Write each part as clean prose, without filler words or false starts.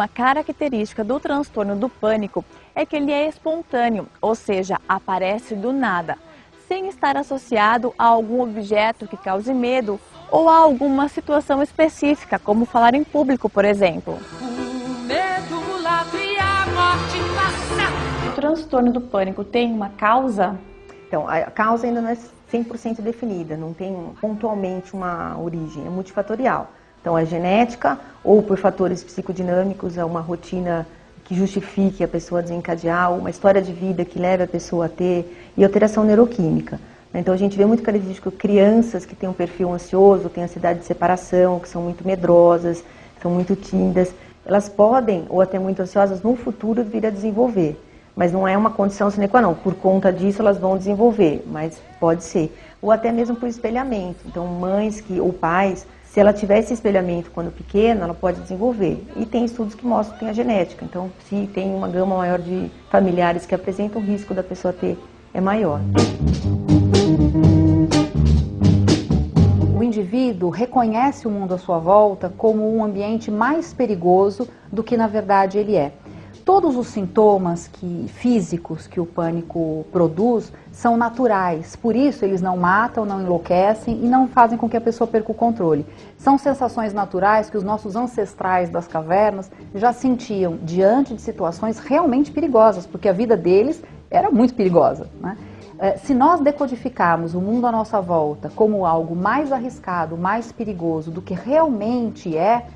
Uma característica do transtorno do pânico é que ele é espontâneo, ou seja, aparece do nada, sem estar associado a algum objeto que cause medo ou a alguma situação específica, como falar em público, por exemplo. O medo late e a morte passa. O transtorno do pânico tem uma causa? Então, a causa ainda não é 100% definida, não tem pontualmente uma origem, é multifatorial. Então, é genética ou por fatores psicodinâmicos, é uma rotina que justifique a pessoa desencadear, uma história de vida que leve a pessoa a ter, e alteração neuroquímica. Então, a gente vê muito característico crianças que têm um perfil ansioso, têm ansiedade de separação, que são muito medrosas, são muito tímidas. Elas podem, ou até muito ansiosas, no futuro vir a desenvolver. Mas não é uma condição sine qua non. Por conta disso, elas vão desenvolver, mas pode ser. Ou até mesmo por espelhamento. Então, mães ou pais, se ela tiver esse espelhamento quando pequena, ela pode desenvolver. E tem estudos que mostram que tem a genética. Então, se tem uma gama maior de familiares que apresentam, o risco da pessoa ter é maior. O indivíduo reconhece o mundo à sua volta como um ambiente mais perigoso do que na verdade ele é. Todos os sintomas físicos que o pânico produz são naturais, por isso eles não matam, não enlouquecem e não fazem com que a pessoa perca o controle. São sensações naturais que os nossos ancestrais das cavernas já sentiam diante de situações realmente perigosas, porque a vida deles era muito perigosa, né? Se nós decodificarmos o mundo à nossa volta como algo mais arriscado, mais perigoso do que realmente é,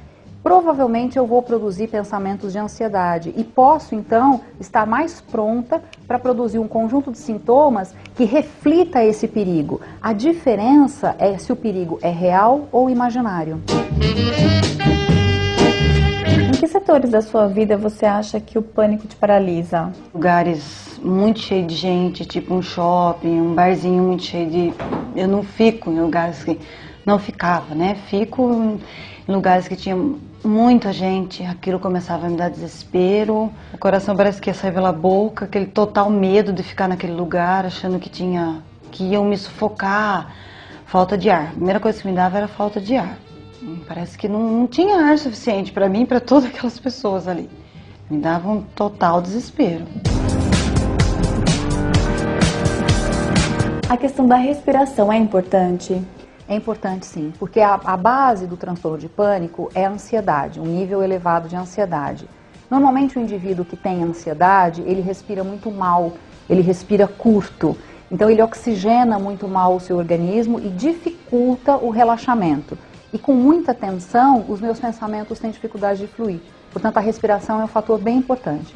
provavelmente eu vou produzir pensamentos de ansiedade e posso, então, estar mais pronta para produzir um conjunto de sintomas que reflita esse perigo. A diferença é se o perigo é real ou imaginário. Em que setores da sua vida você acha que o pânico te paralisa? Lugares muito cheios de gente, tipo um shopping, um barzinho muito cheio de... Eu não fico em lugares que... Não ficava, né? Fico em lugares que tinha muita gente, aquilo começava a me dar desespero. O coração parece que ia sair pela boca, aquele total medo de ficar naquele lugar, achando que iam me sufocar. Falta de ar. A primeira coisa que me dava era falta de ar. Parece que não tinha ar suficiente para mim e para todas aquelas pessoas ali. Me dava um total desespero. A questão da respiração é importante? É importante sim, porque a base do transtorno de pânico é a ansiedade, um nível elevado de ansiedade. Normalmente o indivíduo que tem ansiedade, ele respira muito mal, ele respira curto, então ele oxigena muito mal o seu organismo e dificulta o relaxamento. E com muita tensão, os meus pensamentos têm dificuldade de fluir. Portanto, a respiração é um fator bem importante.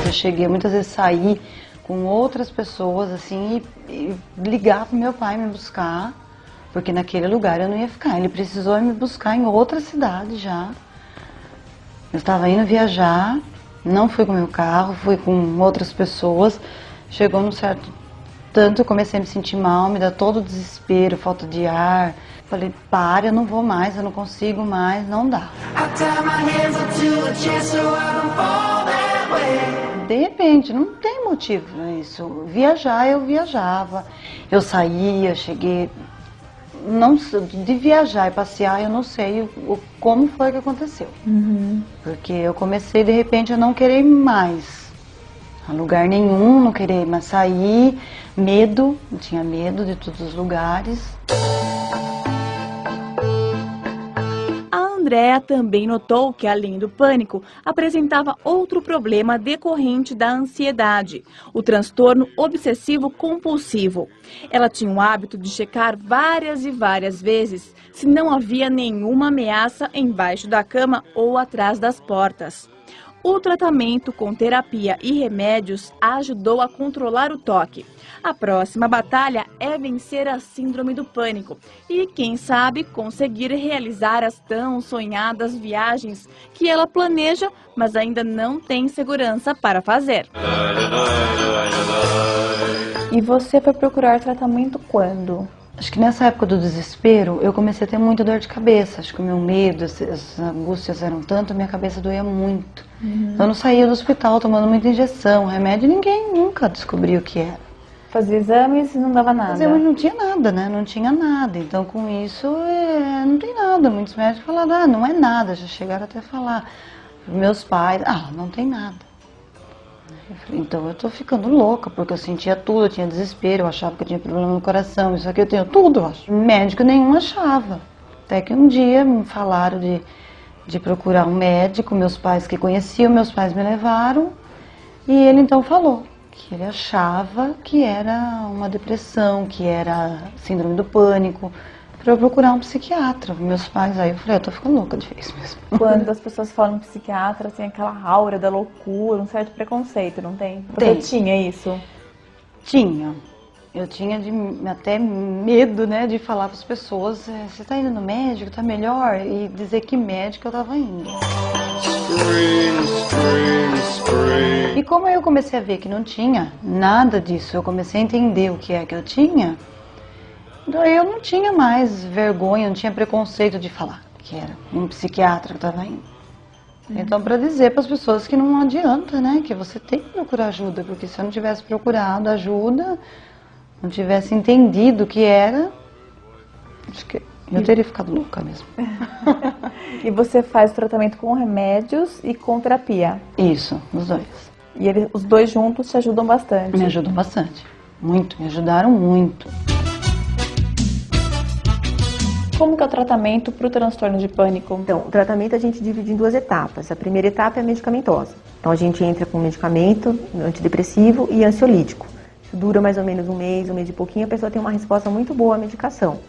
Eu cheguei muitas vezes a sair com outras pessoas, assim, e ligar para meu pai me buscar, porque naquele lugar eu não ia ficar. Ele precisou me buscar em outra cidade já. Eu estava indo viajar, não fui com meu carro, fui com outras pessoas. Chegou num certo tanto, eu comecei a me sentir mal, me dá todo o desespero, falta de ar. Falei, para, eu não vou mais, eu não consigo mais, não dá. De repente, não tem motivo para isso. Viajar, eu viajava, eu saía, cheguei... Não, de viajar e passear, eu não sei como foi que aconteceu. Porque eu comecei, de repente, a não querer mais a lugar nenhum, não querer mais sair, medo, eu tinha medo de todos os lugares. A Andréa também notou que, além do pânico, apresentava outro problema decorrente da ansiedade, o transtorno obsessivo-compulsivo. Ela tinha o hábito de checar várias e várias vezes se não havia nenhuma ameaça embaixo da cama ou atrás das portas. O tratamento com terapia e remédios ajudou a controlar o toque. A próxima batalha é vencer a síndrome do pânico e, quem sabe, conseguir realizar as tão sonhadas viagens que ela planeja, mas ainda não tem segurança para fazer. E você foi procurar tratamento quando? Acho que nessa época do desespero, eu comecei a ter muita dor de cabeça. Acho que o meu medo, as angústias eram tanto, a minha cabeça doía muito. Eu não saía do hospital tomando muita injeção, remédio, ninguém nunca descobriu o que era. Fazia exames e não dava nada. Mas não tinha nada, né? Não tinha nada. Então, com isso, não tem nada. Muitos médicos falaram, não é nada. Já chegaram até a falar. Meus pais, não tem nada. Eu falei, então eu tô ficando louca, porque eu sentia tudo, eu tinha desespero, eu achava que eu tinha problema no coração, isso aqui eu tenho tudo, eu acho. Médico nenhum achava. Até que um dia me falaram de procurar um médico, meus pais que conheciam, meus pais me levaram, e ele então falou que ele achava que era uma depressão, que era síndrome do pânico, para eu procurar um psiquiatra. Meus pais, aí eu falei, eu tô ficando louca de vez mesmo. Quando as pessoas falam psiquiatra, tem aquela aura da loucura, um certo preconceito, não tem? Você tinha isso? Tinha. Eu tinha até medo, né, de falar para as pessoas, você tá indo no médico, tá melhor? E dizer que médico eu tava indo. E como eu comecei a ver que não tinha nada disso, eu comecei a entender o que é que eu tinha, daí eu não tinha mais vergonha, não tinha preconceito de falar que era um psiquiatra que estava indo. Então, para dizer para as pessoas que não adianta, né, que você tem que procurar ajuda, porque se eu não tivesse procurado ajuda, não tivesse entendido o que era, acho que eu teria ficado louca mesmo. E você faz o tratamento com remédios e com terapia? Isso, os dois. E os dois juntos te ajudam bastante? Me ajudam bastante, muito, me ajudaram muito. Como que é o tratamento para o transtorno de pânico? Então, o tratamento a gente divide em 2 etapas. A primeira etapa é a medicamentosa. Então, a gente entra com medicamento antidepressivo e ansiolítico. Isso dura mais ou menos um mês e pouquinho, a pessoa tem uma resposta muito boa à medicação.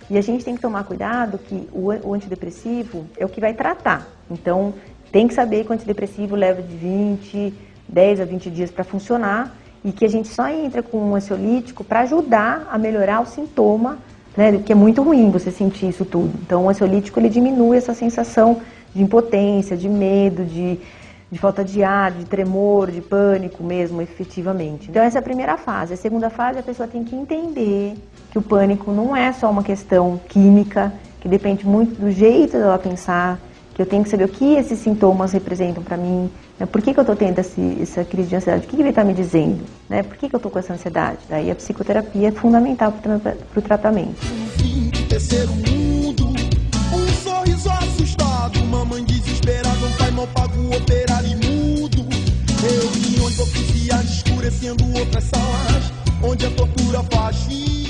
E a gente tem que tomar cuidado que o antidepressivo é o que vai tratar. Então, tem que saber que o antidepressivo leva de 10 a 20 dias para funcionar e que a gente só entra com um ansiolítico para ajudar a melhorar o sintoma, né, que é muito ruim você sentir isso tudo. Então, o ansiolítico ele diminui essa sensação de impotência, de medo, de falta de ar, de tremor, de pânico mesmo, efetivamente. Então, essa é a primeira fase. A segunda fase, a pessoa tem que entender que o pânico não é só uma questão química, que depende muito do jeito dela pensar, que eu tenho que saber o que esses sintomas representam para mim, né? Por que eu estou tendo essa crise de ansiedade, o que ele está me dizendo, né? Por que eu estou com essa ansiedade? Daí a psicoterapia é fundamental para o tratamento. Terceiro mundo, um sorriso assustado, mamãe desesperada, um pai mal pago, operário imundo, reuniões oficiais escurecendo outras salas, onde a tortura fascista